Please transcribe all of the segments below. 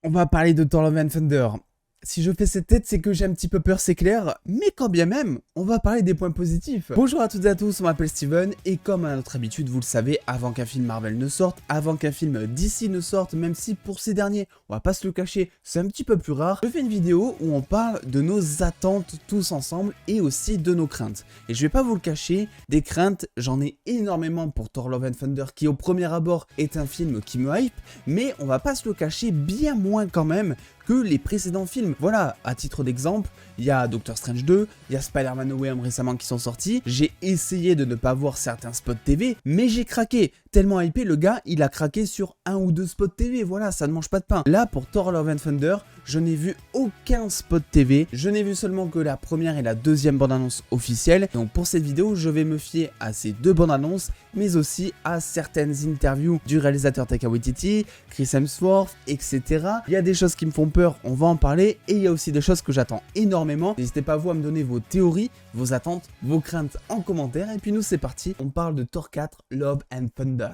On va parler de Thor Love and Thunder. Si je fais cette tête, c'est que j'ai un petit peu peur, c'est clair, mais quand bien même, on va parler des points positifs. Bonjour à toutes et à tous, on m'appelle Steven, et comme à notre habitude, vous le savez, avant qu'un film Marvel ne sorte, avant qu'un film DC ne sorte, même si pour ces derniers, on va pas se le cacher, c'est un petit peu plus rare, je fais une vidéo où on parle de nos attentes tous ensemble, et aussi de nos craintes. Et je vais pas vous le cacher, des craintes, j'en ai énormément pour Thor Love and Thunder, qui au premier abord est un film qui me hype, mais on va pas se le cacher, bien moins quand même que les précédents films. Voilà, à titre d'exemple, il y a Doctor Strange 2, il y a Spider-Man No Way Home récemment qui sont sortis. J'ai essayé de ne pas voir certains spots TV, mais j'ai craqué. Tellement hypé, le gars, il a craqué sur un ou deux spots TV, voilà, ça ne mange pas de pain. Là, pour Thor Love and Thunder, je n'ai vu aucun spot TV. Je n'ai vu seulement que la première et la deuxième bande-annonce officielle. Donc pour cette vidéo, je vais me fier à ces deux bandes-annonces, mais aussi à certaines interviews du réalisateur Taika Waititi, Chris Hemsworth, etc. Il y a des choses qui me font peur, on va en parler, et il y a aussi des choses que j'attends énormément. N'hésitez pas vous à me donner vos théories, vos attentes, vos craintes en commentaire, et puis nous c'est parti, on parle de Thor 4 Love and Thunder.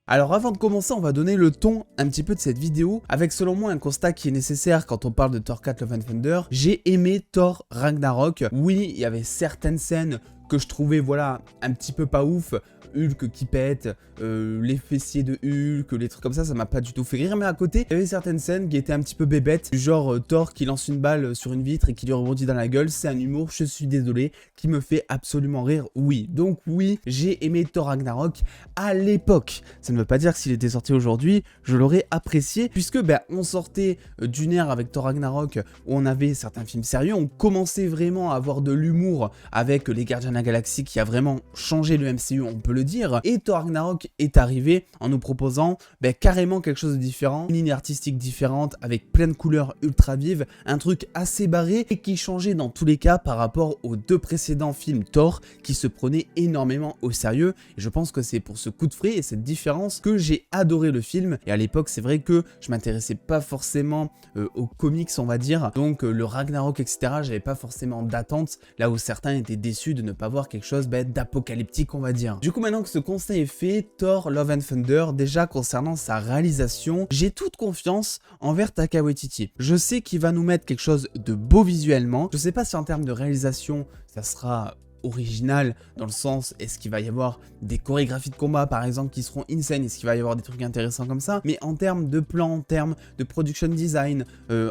Alors avant de commencer, on va donner le ton un petit peu de cette vidéo avec selon moi un constat qui est nécessaire quand on parle de Thor 4 Love and Thunder. J'ai aimé Thor Ragnarok. Oui, il y avait certaines scènes que je trouvais voilà un petit peu pas ouf. Hulk qui pète, les fessiers de Hulk, les trucs comme ça m'a pas du tout fait rire, mais à côté, il y avait certaines scènes qui étaient un petit peu bébêtes, du genre Thor qui lance une balle sur une vitre et qui lui rebondit dans la gueule, c'est un humour, je suis désolé, qui me fait absolument rire, oui. Donc oui, j'ai aimé Thor Ragnarok à l'époque, ça ne veut pas dire que s'il était sorti aujourd'hui, je l'aurais apprécié, puisque on sortait d'une ère avec Thor Ragnarok où on avait certains films sérieux, on commençait vraiment à avoir de l'humour avec les Gardiens de la Galaxie qui a vraiment changé le MCU, on peut le dire, et Thor Ragnarok est arrivé en nous proposant carrément quelque chose de différent, une ligne artistique différente avec plein de couleurs ultra vives, un truc assez barré et qui changeait dans tous les cas par rapport aux deux précédents films Thor qui se prenaient énormément au sérieux, et je pense que c'est pour ce coup de frais et cette différence que j'ai adoré le film. Et à l'époque c'est vrai que je m'intéressais pas forcément aux comics on va dire, donc le Ragnarok etc, j'avais pas forcément d'attente, là où certains étaient déçus de ne pas voir quelque chose d'apocalyptique on va dire. Du coup maintenant que ce constat est fait, Thor Love and Thunder, déjà concernant sa réalisation, j'ai toute confiance envers Taika Waititi. Je sais qu'il va nous mettre quelque chose de beau visuellement, je sais pas si en termes de réalisation ça sera original dans le sens est-ce qu'il va y avoir des chorégraphies de combat par exemple qui seront insane, est-ce qu'il va y avoir des trucs intéressants comme ça, mais en termes de plan, en termes de production design,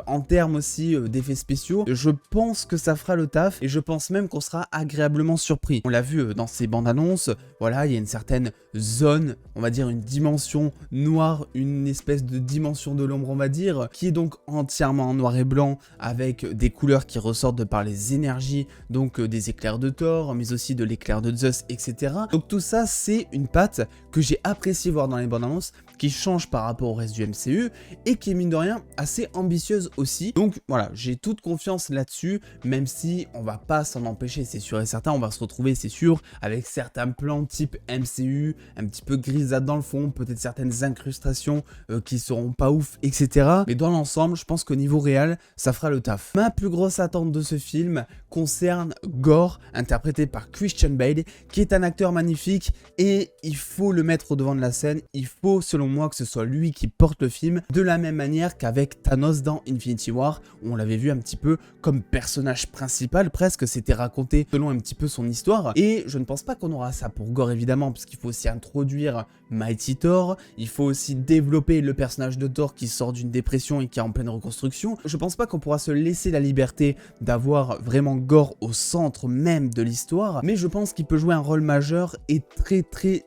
en termes aussi d'effets spéciaux, je pense que ça fera le taf et je pense même qu'on sera agréablement surpris. On l'a vu dans ces bandes annonces, voilà, il y a une certaine zone, on va dire une dimension noire, une espèce de dimension de l'ombre on va dire, qui est donc entièrement en noir et blanc avec des couleurs qui ressortent de par les énergies, donc des éclairs de Thor, mais aussi de l'éclair de Zeus, etc. Donc tout ça, c'est une patte que j'ai apprécié voir dans les bandes annonces, qui change par rapport au reste du MCU, et qui est mine de rien assez ambitieuse aussi. Donc voilà, j'ai toute confiance là-dessus, même si on va pas s'en empêcher, c'est sûr et certain, on va se retrouver, c'est sûr, avec certains plans type MCU, un petit peu grisâtre dans le fond, peut-être certaines incrustations qui seront pas ouf, etc. Mais dans l'ensemble, je pense qu'au niveau réel, ça fera le taf. Ma plus grosse attente de ce film concerne Gorr, interprété par Christian Bale, qui est un acteur magnifique et il faut le mettre au devant de la scène, il faut selon moi que ce soit lui qui porte le film, de la même manière qu'avec Thanos dans Infinity War, où on l'avait vu un petit peu comme personnage principal presque, c'était raconté selon un petit peu son histoire, et je ne pense pas qu'on aura ça pour Gorr évidemment, parce qu'il faut aussi introduire Mighty Thor, il faut aussi développer le personnage de Thor qui sort d'une dépression et qui est en pleine reconstruction. Je pense pas qu'on pourra se laisser la liberté d'avoir vraiment Gorr au centre même de l'histoire, mais je pense qu'il peut jouer un rôle majeur et très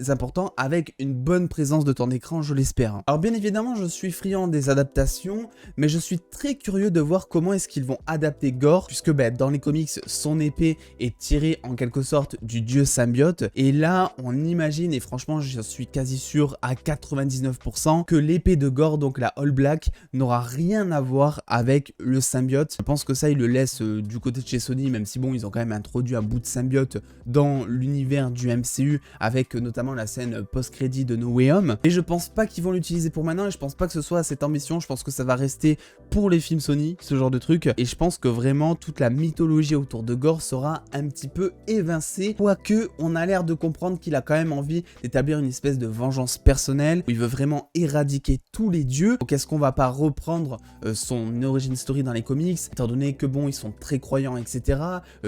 important avec une bonne présence de temps d'écran, je l'espère. Alors bien évidemment, je suis friand des adaptations, mais je suis très curieux de voir comment est-ce qu'ils vont adapter Gorr, puisque dans les comics, son épée est tirée en quelque sorte du dieu symbiote, et là, on imagine, et franchement, je suis quasi sûr à 99% que l'épée de Gorr, donc la All Black, n'aura rien à voir avec le symbiote. Je pense que ça, ils le laissent du côté de chez Sony, même si bon, ils ont quand même introduit un bout de symbiote dans l'univers du MCU avec notamment la scène post-crédit de No Way Home. Et je pense pas qu'ils vont l'utiliser pour maintenant et je pense pas que ce soit cette ambition, je pense que ça va rester pour les films Sony, ce genre de truc. Et je pense que vraiment toute la mythologie autour de Gorr sera un petit peu évincée, quoique on a l'air de comprendre qu'il a quand même envie d'établir une espèce de vengeance personnelle, où il veut vraiment éradiquer tous les dieux. Donc est-ce qu'on va pas reprendre son origin story dans les comics, étant donné que bon, ils sont très croyants, etc.,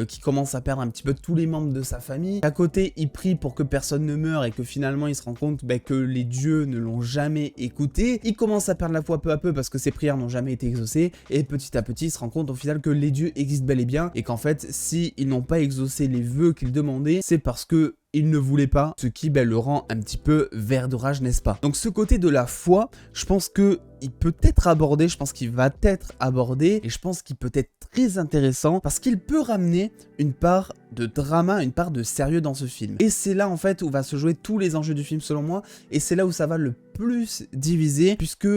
qui commence à perdre un petit peu tous les membres de sa famille. À côté, il prie pour que personne ne meure et que finalement il se rend compte que les dieux ne l'ont jamais écouté. Il commence à perdre la foi peu à peu parce que ses prières n'ont jamais été exaucées et petit à petit il se rend compte au final que les dieux existent bel et bien et qu'en fait si ils n'ont pas exaucé les vœux qu'ils demandaient, c'est parce que il ne voulait pas, ce qui le rend un petit peu vert de rage, n'est-ce pas? Donc ce côté de la foi, je pense que il peut être abordé, je pense qu'il va être abordé et je pense qu'il peut être très intéressant parce qu'il peut ramener une part de drama, une part de sérieux dans ce film. Et c'est là en fait où va se jouer tous les enjeux du film selon moi et c'est là où ça va le plus diviser puisque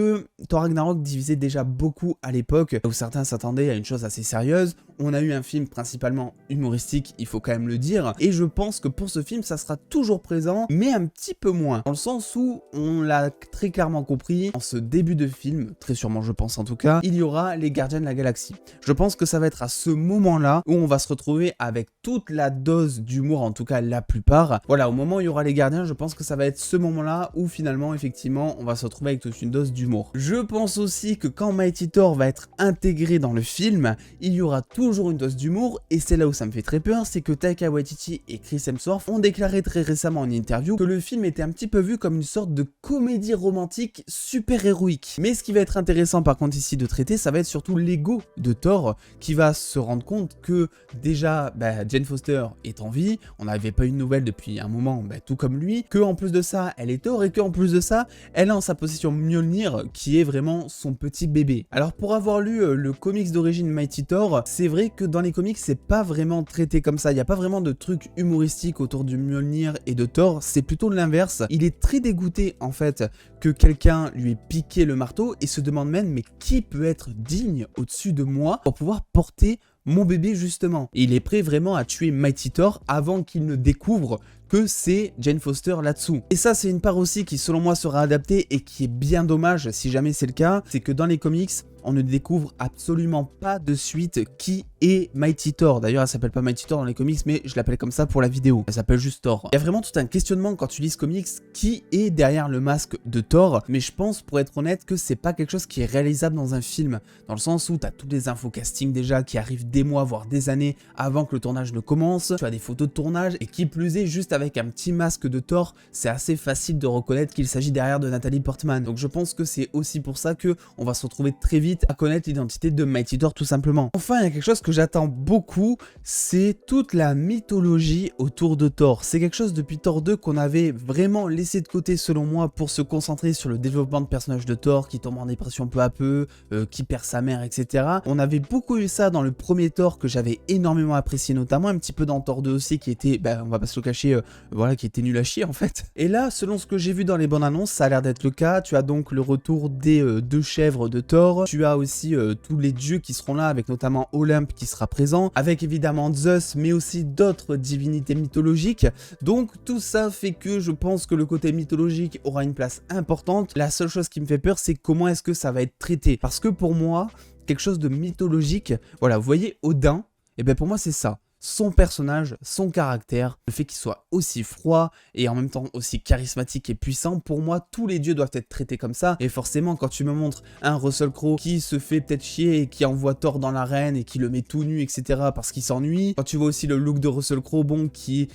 Thor Ragnarok divisait déjà beaucoup à l'époque où certains s'attendaient à une chose assez sérieuse. On a eu un film principalement humoristique, il faut quand même le dire, et je pense que pour ce film ça sera toujours présent mais un petit peu moins dans le sens où on l'a très clairement compris en ce début de film, très sûrement je pense en tout cas, il y aura les Gardiens de la Galaxie. Je pense que ça va être à ce moment-là où on va se retrouver avec toute la dose d'humour, en tout cas la plupart. Voilà, au moment où il y aura les Gardiens, je pense que ça va être ce moment-là où finalement, effectivement, on va se retrouver avec toute une dose d'humour. Je pense aussi que quand Mighty Thor va être intégré dans le film, il y aura toujours une dose d'humour et c'est là où ça me fait très peur, c'est que Taika Waititi et Chris Hemsworth ont déclaré très récemment en interview que le film était un petit peu vu comme une sorte de comédie romantique super héroïque. Mais ce qui va être intéressant par contre ici de traiter, ça va être surtout l'ego de Thor qui va se rendre compte que déjà Jane Foster est en vie, on n'avait pas eu de nouvelles depuis un moment, tout comme lui, que en plus de ça elle est Thor et que en plus de ça elle a en sa possession Mjolnir qui est vraiment son petit bébé. Alors pour avoir lu le comics d'origine Mighty Thor, c'est vrai que dans les comics c'est pas vraiment traité comme ça, il n'y a pas vraiment de trucs humoristiques autour du Mjolnir et de Thor, c'est plutôt l'inverse. Il est très dégoûté en fait que quelqu'un lui ait piqué le marteau et se demande même mais qui peut être digne au-dessus de moi pour pouvoir porter mon bébé justement. Et il est prêt vraiment à tuer Mighty Thor avant qu'il ne découvre que c'est Jane Foster là-dessous. Et ça c'est une part aussi qui selon moi sera adaptée et qui est bien dommage si jamais c'est le cas, c'est que dans les comics on ne découvre absolument pas de suite qui est Mighty Thor. D'ailleurs elle s'appelle pas Mighty Thor dans les comics mais je l'appelle comme ça pour la vidéo, elle s'appelle juste Thor. Il y a vraiment tout un questionnement quand tu lis ce comics, qui est derrière le masque de Thor, mais je pense pour être honnête que c'est pas quelque chose qui est réalisable dans un film, dans le sens où tu as toutes les infos casting déjà qui arrivent des mois voire des années avant que le tournage ne commence, tu as des photos de tournage et qui plus est juste avec un petit masque de Thor, c'est assez facile de reconnaître qu'il s'agit derrière de Natalie Portman. Donc je pense que c'est aussi pour ça que on va se retrouver très vite à connaître l'identité de Mighty Thor tout simplement. Enfin, il y a quelque chose que j'attends beaucoup, c'est toute la mythologie autour de Thor. C'est quelque chose depuis Thor 2 qu'on avait vraiment laissé de côté selon moi pour se concentrer sur le développement de personnage de Thor qui tombe en dépression peu à peu, qui perd sa mère, etc. On avait beaucoup eu ça dans le premier Thor que j'avais énormément apprécié, notamment un petit peu dans Thor 2 aussi qui était, on va pas se le cacher, voilà, qui était nul à chier en fait. Et là, selon ce que j'ai vu dans les bandes annonces, ça a l'air d'être le cas. Tu as donc le retour des deux chèvres de Thor, tu as aussi tous les dieux qui seront là, avec notamment Olympe qui sera présent, avec évidemment Zeus, mais aussi d'autres divinités mythologiques. Donc tout ça fait que je pense que le côté mythologique aura une place importante. La seule chose qui me fait peur, c'est comment est-ce que ça va être traité. Parce que pour moi, quelque chose de mythologique, voilà, vous voyez Odin, et pour moi c'est ça. Son personnage, son caractère, le fait qu'il soit aussi froid et en même temps aussi charismatique et puissant, pour moi tous les dieux doivent être traités comme ça. Et forcément quand tu me montres un Russell Crowe qui se fait peut-être chier et qui envoie Thor dans l'arène et qui le met tout nu, etc. parce qu'il s'ennuie, quand tu vois aussi le look de Russell Crowe, bon, qui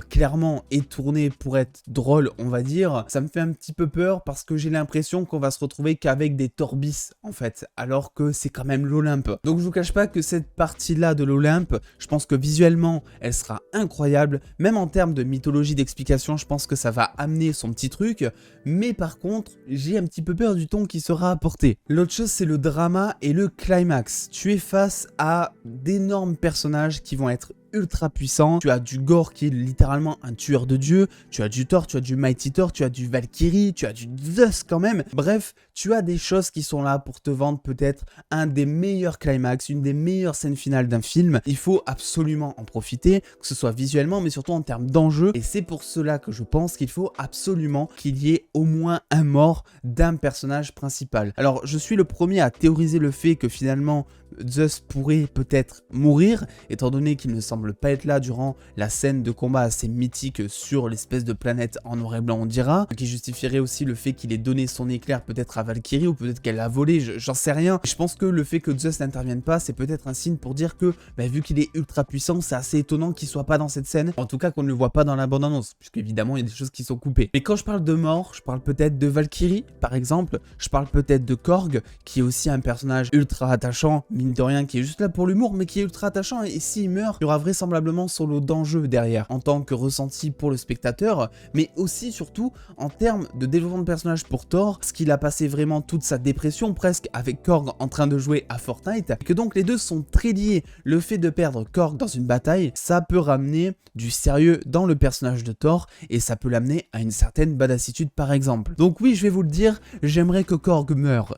clairement est tourné pour être drôle, on va dire, ça me fait un petit peu peur parce que j'ai l'impression qu'on va se retrouver qu'avec des Torbis en fait, alors que c'est quand même l'Olympe. Donc je vous cache pas que cette partie là de l'Olympe, je pense que visuellement elle sera incroyable, même en termes de mythologie, d'explication, je pense que ça va amener son petit truc, mais par contre j'ai un petit peu peur du ton qui sera apporté. L'autre chose c'est le drama et le climax. Tu es face à d'énormes personnages qui vont être ultra puissant, tu as du Gore qui est littéralement un tueur de dieu, tu as du Thor, tu as du Mighty Thor, tu as du Valkyrie, tu as du Zeus quand même. Bref, tu as des choses qui sont là pour te vendre peut-être un des meilleurs climax, une des meilleures scènes finales d'un film. Il faut absolument en profiter, que ce soit visuellement mais surtout en termes d'enjeu, et c'est pour cela que je pense qu'il faut absolument qu'il y ait au moins un mort d'un personnage principal. Alors je suis le premier à théoriser le fait que finalement Zeus pourrait peut-être mourir, étant donné qu'il ne semble pas être là durant la scène de combat assez mythique sur l'espèce de planète en noir et blanc, on dira, qui justifierait aussi le fait qu'il ait donné son éclair peut-être à Valkyrie, ou peut-être qu'elle l'a volé, j'en sais rien. Je pense que le fait que Zeus n'intervienne pas, c'est peut-être un signe pour dire que, vu qu'il est ultra puissant, c'est assez étonnant qu'il soit pas dans cette scène, en tout cas qu'on ne le voit pas dans la bande-annonce, puisqu'évidemment il y a des choses qui sont coupées. Mais quand je parle de mort, je parle peut-être de Valkyrie, par exemple, je parle peut-être de Korg, qui est aussi un personnage ultra attachant, mine de rien, qui est juste là pour l'humour, mais qui est ultra attachant, et s'il meurt, il y aura vraisemblablement son lot d'enjeux derrière, en tant que ressenti pour le spectateur, mais aussi, surtout, en termes de développement de personnage pour Thor, parce qu'il a passé vraiment toute sa dépression, presque, avec Korg en train de jouer à Fortnite, et que donc les deux sont très liés. Le fait de perdre Korg dans une bataille, ça peut ramener du sérieux dans le personnage de Thor, et ça peut l'amener à une certaine badassitude, par exemple. Donc oui, je vais vous le dire, j'aimerais que Korg meure.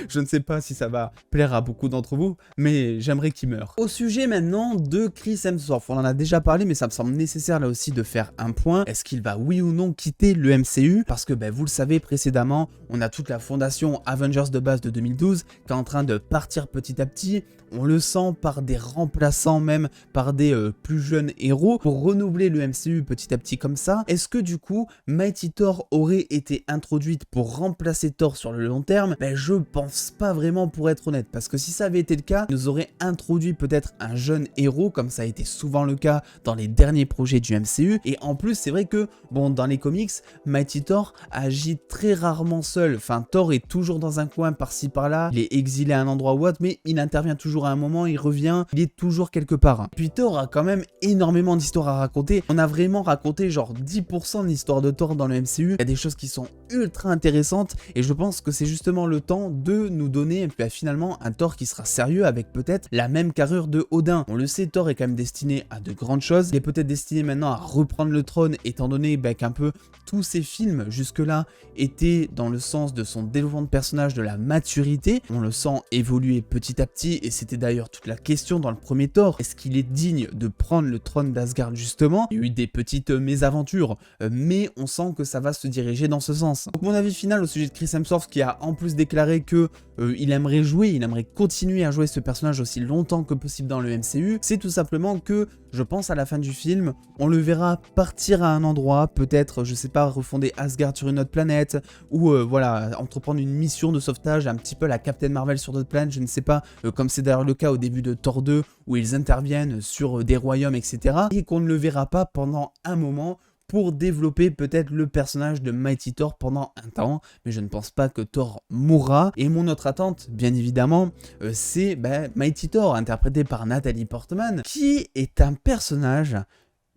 Je ne sais pas si ça va plaire à beaucoup d'entre vous, mais j'aimerais qu'il meure. Au sujet maintenant de Chris Hemsworth, on en a déjà parlé, mais ça me semble nécessaire là aussi de faire un point. Est-ce qu'il va oui ou non quitter le MCU? Parce que vous le savez précédemment, on a toute la fondation Avengers de base de 2012 qui est en train de partir petit à petit. On le sent par des remplaçants, même par des plus jeunes héros, pour renouveler le MCU petit à petit comme ça. Est-ce que du coup, Mighty Thor aurait été introduite pour remplacer Thor sur le long terme? Je pense pas vraiment, pour être honnête, parce que si ça avait été le cas, ils nous auraient introduit peut-être un jeune héros, comme ça a été souvent le cas dans les derniers projets du MCU, et en plus c'est vrai que, bon, dans les comics, Mighty Thor agit très rarement seul, enfin Thor est toujours dans un coin par-ci par-là, il est exilé à un endroit ou autre, mais il intervient toujours à un moment, il revient, il est toujours quelque part. Puis Thor a quand même énormément d'histoires à raconter, on a vraiment raconté genre 10% de l'histoire de Thor dans le MCU, il y a des choses qui sont ultra intéressantes, et je pense que c'est justement le temps de nous donner finalement un Thor qui sera sérieux, avec peut-être la même carrure de Odin. On le sait, Thor est quand même destiné à de grandes choses, il est peut-être destiné maintenant à reprendre le trône, étant donné qu'un peu tous ces films jusque-là étaient dans le sens de son développement de personnage, de la maturité. On le sent évoluer petit à petit, et c'était d'ailleurs toute la question dans le premier Thor. Est-ce qu'il est digne de prendre le trône d'Asgard justement? Il y a eu des petites mésaventures, mais on sent que ça va se diriger dans ce sens. Donc mon avis final au sujet de Chris Hemsworth, qui a en plus déclaré que il aimerait jouer, il aimerait continuer à jouer ce personnage aussi longtemps que possible dans le MCU, c'est tout simplement que je pense à la fin du film, on le verra partir à un endroit, peut-être, je sais pas, refonder Asgard sur une autre planète, ou voilà, entreprendre une mission de sauvetage un petit peu la Captain Marvel sur d'autres planètes, je ne sais pas, comme c'est d'ailleurs le cas au début de Thor 2, où ils interviennent sur des royaumes, etc. Et qu'on ne le verra pas pendant un moment, pour développer peut-être le personnage de Mighty Thor pendant un temps, mais je ne pense pas que Thor mourra. Et mon autre attente, bien évidemment, c'est Mighty Thor, interprété par Natalie Portman, qui est un personnage,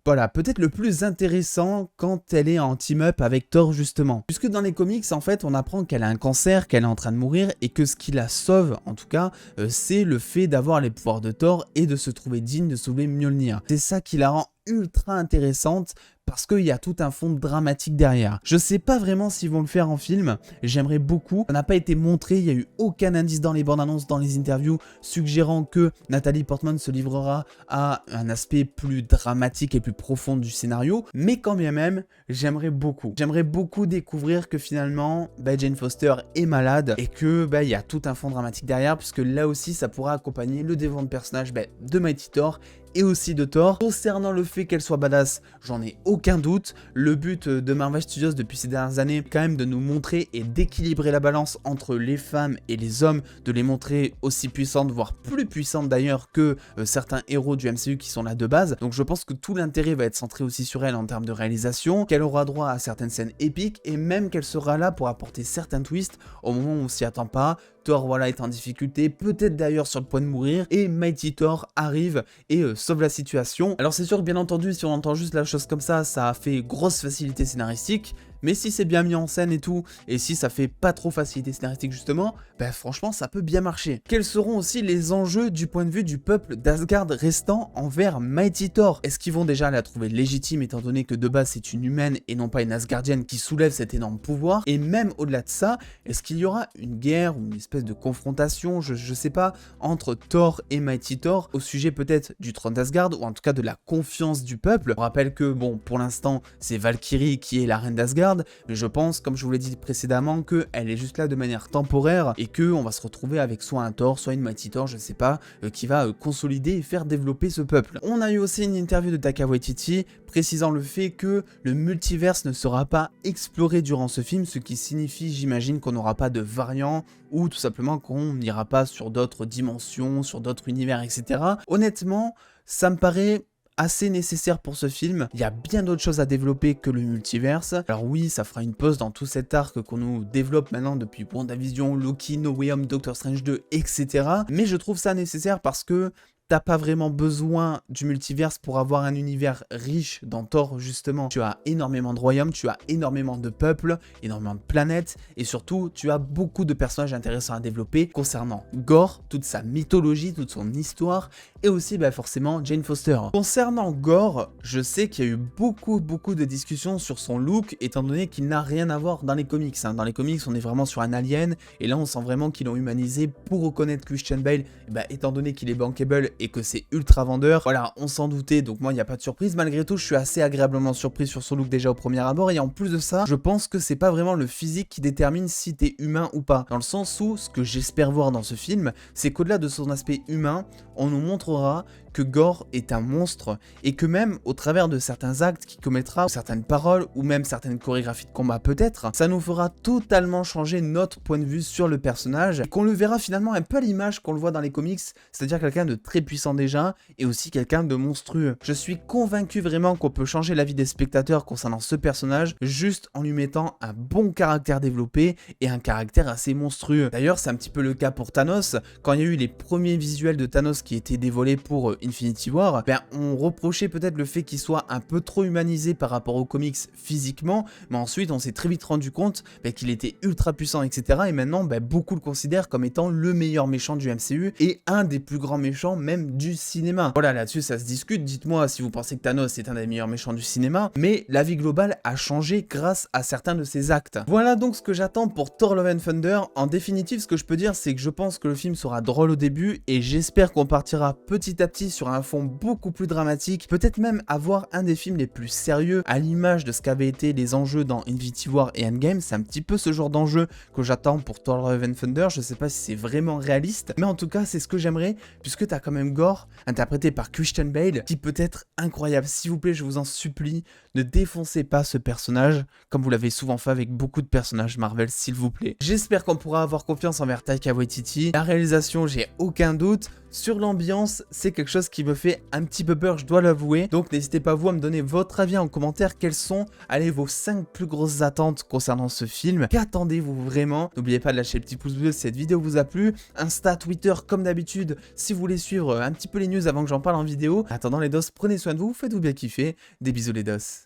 voilà, peut-être le plus intéressant quand elle est en team-up avec Thor justement. Puisque dans les comics, en fait, on apprend qu'elle a un cancer, qu'elle est en train de mourir, et que ce qui la sauve, en tout cas, c'est le fait d'avoir les pouvoirs de Thor et de se trouver digne de sauver Mjolnir. C'est ça qui la rend ultra intéressante, parce qu'il y a tout un fond dramatique derrière. Je sais pas vraiment s'ils vont le faire en film, j'aimerais beaucoup. Ça n'a pas été montré, il n'y a eu aucun indice dans les bandes annonces, dans les interviews, suggérant que Natalie Portman se livrera à un aspect plus dramatique et plus profond du scénario, mais quand bien même, j'aimerais beaucoup. J'aimerais beaucoup découvrir que finalement, Jane Foster est malade, et que il y a tout un fond dramatique derrière, puisque là aussi, ça pourra accompagner le développement de personnage de Mighty Thor, et aussi de Thor. Concernant le fait qu'elle soit badass, j'en ai aucun doute. Le but de Marvel Studios depuis ces dernières années, quand même de nous montrer et d'équilibrer la balance entre les femmes et les hommes, de les montrer aussi puissantes, voire plus puissantes d'ailleurs que certains héros du MCU qui sont là de base. Donc je pense que tout l'intérêt va être centré aussi sur elle en termes de réalisation, qu'elle aura droit à certaines scènes épiques, et même qu'elle sera là pour apporter certains twists au moment où on s'y attend pas. Thor, voilà, est en difficulté, peut-être d'ailleurs sur le point de mourir, et Mighty Thor arrive et sauve la situation. Alors c'est sûr que bien entendu, si on entend juste la chose comme ça a fait grosse facilité scénaristique, mais si c'est bien mis en scène et tout, et si ça fait pas trop facilité scénaristique justement, bah franchement ça peut bien marcher. Quels seront aussi les enjeux du point de vue du peuple d'Asgard restant envers Mighty Thor? Est-ce qu'ils vont déjà la trouver légitime étant donné que de base c'est une humaine et non pas une Asgardienne qui soulève cet énorme pouvoir? Et même au-delà de ça, est-ce qu'il y aura une guerre ou une espèce de confrontation, je sais pas, entre Thor et Mighty Thor au sujet peut-être du trône d'Asgard ou en tout cas de la confiance du peuple? On rappelle que bon, pour l'instant c'est Valkyrie qui est la reine d'Asgard, mais je pense, comme je vous l'ai dit précédemment, qu'elle est juste là de manière temporaire et qu'on va se retrouver avec soit un Thor, soit une Mighty Thor, je sais pas, qui va consolider et faire développer ce peuple. On a eu aussi une interview de Taika Waititi précisant le fait que le multiverse ne sera pas exploré durant ce film, ce qui signifie, j'imagine, qu'on n'aura pas de variants ou tout simplement qu'on n'ira pas sur d'autres dimensions, sur d'autres univers, etc. Honnêtement, ça me paraît assez nécessaire pour ce film. Il y a bien d'autres choses à développer que le multiverse. Alors oui, ça fera une pause dans tout cet arc qu'on nous développe maintenant depuis WandaVision, Loki, No Way Home, Doctor Strange 2, etc. Mais je trouve ça nécessaire parce que t'as pas vraiment besoin du multiverse pour avoir un univers riche dans Thor, justement. Tu as énormément de royaumes, tu as énormément de peuples, énormément de planètes, et surtout, tu as beaucoup de personnages intéressants à développer concernant Gorr, toute sa mythologie, toute son histoire, et aussi forcément Jane Foster. Concernant Gorr, je sais qu'il y a eu beaucoup de discussions sur son look, étant donné qu'il n'a rien à voir dans les comics. Dans les comics, on est vraiment sur un alien, et là on sent vraiment qu'ils l'ont humanisé pour reconnaître Christian Bale, étant donné qu'il est bankable et que c'est ultra vendeur. Voilà, on s'en doutait, donc moi il n'y a pas de surprise. Malgré tout, je suis assez agréablement surpris sur son look déjà au premier abord, et en plus de ça, je pense que c'est pas vraiment le physique qui détermine si t'es humain ou pas. Dans le sens où, ce que j'espère voir dans ce film, c'est qu'au-delà de son aspect humain, on nous montrera que Gorr est un monstre et que même au travers de certains actes qu'il commettra, ou certaines paroles, ou même certaines chorégraphies de combat peut-être, ça nous fera totalement changer notre point de vue sur le personnage et qu'on le verra finalement un peu à l'image qu'on le voit dans les comics, c'est-à-dire quelqu'un de très puissant déjà et aussi quelqu'un de monstrueux. Je suis convaincu vraiment qu'on peut changer la vie des spectateurs concernant ce personnage juste en lui mettant un bon caractère développé et un caractère assez monstrueux. D'ailleurs, c'est un petit peu le cas pour Thanos. Quand il y a eu les premiers visuels de Thanos qui étaient dévoilés pour Infinity War, on reprochait peut-être le fait qu'il soit un peu trop humanisé par rapport aux comics physiquement, mais ensuite on s'est très vite rendu compte qu'il était ultra puissant, etc. Et maintenant, beaucoup le considèrent comme étant le meilleur méchant du MCU et un des plus grands méchants même du cinéma. Voilà, là-dessus ça se discute, dites-moi si vous pensez que Thanos est un des meilleurs méchants du cinéma, mais la vie globale a changé grâce à certains de ses actes. Voilà donc ce que j'attends pour Thor Love and Thunder. En définitive, ce que je peux dire, c'est que je pense que le film sera drôle au début et j'espère qu'on partira petit à petit sur un fond beaucoup plus dramatique, peut-être même avoir un des films les plus sérieux à l'image de ce qu'avaient été les enjeux dans Infinity War et Endgame. C'est un petit peu ce genre d'enjeu que j'attends pour Thor Love and Thunder. Je sais pas si c'est vraiment réaliste, mais en tout cas c'est ce que j'aimerais, puisque t'as quand même Gorr, interprété par Christian Bale, qui peut être incroyable. S'il vous plaît, je vous en supplie, ne défoncez pas ce personnage, comme vous l'avez souvent fait avec beaucoup de personnages Marvel, s'il vous plaît. J'espère qu'on pourra avoir confiance envers Taika Waititi. La réalisation, j'ai aucun doute. Sur l'ambiance, c'est quelque chose qui me fait un petit peu peur, je dois l'avouer. Donc n'hésitez pas vous à me donner votre avis en commentaire. Quelles sont, vos 5 plus grosses attentes concernant ce film? Qu'attendez-vous vraiment? N'oubliez pas de lâcher le petit pouce bleu si cette vidéo vous a plu. Insta, Twitter, comme d'habitude, si vous voulez suivre un petit peu les news avant que j'en parle en vidéo. En attendant les dos, prenez soin de vous, faites-vous bien kiffer. Des bisous les dos.